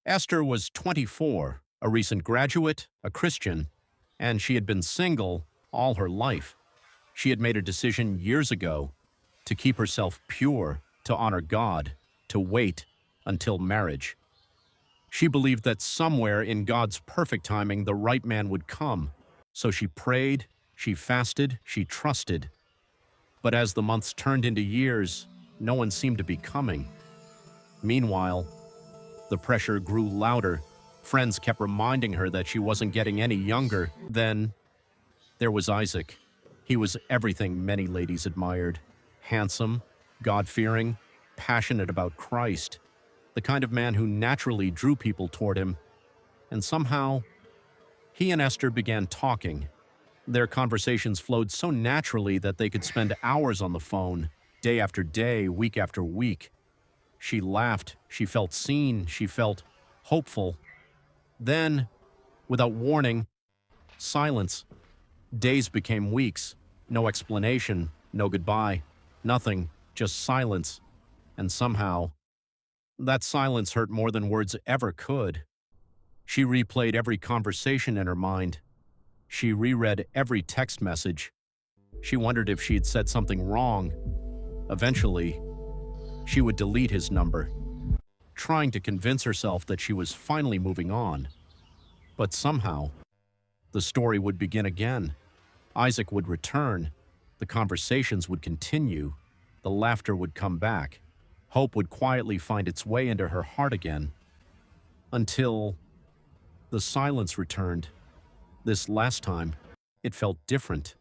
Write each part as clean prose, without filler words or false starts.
Esther was 24, a recent graduate, a Christian, and she had been single all her life. She had made a decision years ago to keep herself pure, to honor God, to wait until marriage. She believed that somewhere in God's perfect timing the right man would come, so she prayed, she fasted, she trusted. But as the months turned into years, no one seemed to be coming. Meanwhile, the pressure grew louder. Friends kept reminding her that she wasn't getting any younger. Then there was Isaac. He was everything many ladies admired. Handsome, God-fearing, passionate about Christ. The kind of man who naturally drew people toward him. And somehow, he and Esther began talking. Their conversations flowed so naturally that they could spend hours on the phone, day after day, week after week. She laughed, she felt seen, she felt hopeful. Then, without warning, silence. Days became weeks. No explanation, no goodbye, nothing, just silence. And somehow, that silence hurt more than words ever could. She replayed every conversation in her mind. She reread every text message. She wondered if she had said something wrong. Eventually, she would delete his number, trying to convince herself that she was finally moving on. But somehow, the story would begin again. Isaac would return. The conversations would continue. The laughter would come back. Hope would quietly find its way into her heart again. Until the silence returned. This last time, it felt different.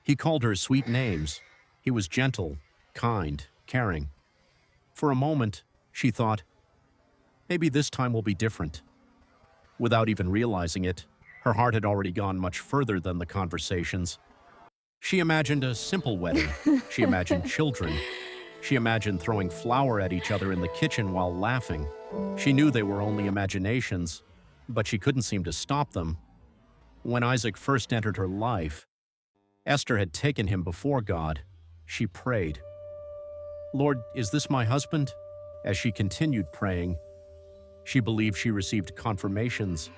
He called her sweet names. He was gentle, kind, caring. For a moment, she thought, maybe this time will be different. Without even realizing it, her heart had already gone much further than the conversations. She imagined a simple wedding. She imagined children. She imagined throwing flour at each other in the kitchen while laughing. She knew they were only imaginations, but she couldn't seem to stop them. When Isaac first entered her life, Esther had taken him before God. She prayed, "Lord, is this my husband?" As she continued praying, she believed she received confirmations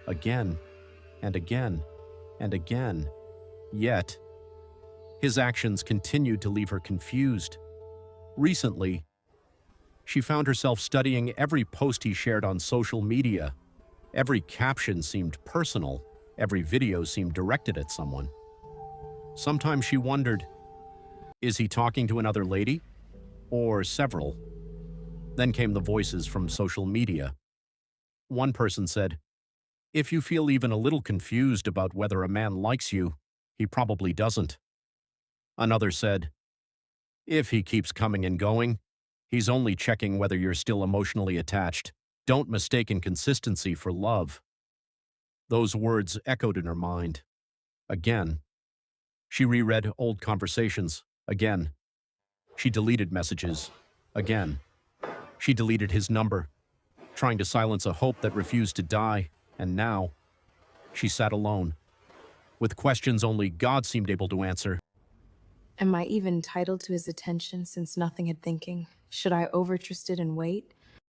again and again and again. Yet, his actions continued to leave her confused. Recently, she found herself studying every post he shared on social media. Every caption seemed personal. Every video seemed directed at someone. Sometimes she wondered, is he talking to another lady? Or several? Then came the voices from social media. One person said, "If you feel even a little confused about whether a man likes you, he probably doesn't." Another said, "If he keeps coming and going, he's only checking whether you're still emotionally attached. Don't mistake inconsistency for love." Those words echoed in her mind. Again. She reread old conversations. Again. She deleted messages. Again. She deleted his number, trying to silence a hope that refused to die. And now, she sat alone, with questions only God seemed able to answer. Am I even entitled to his attention since nothing had thinking? Should I over-trust it and wait?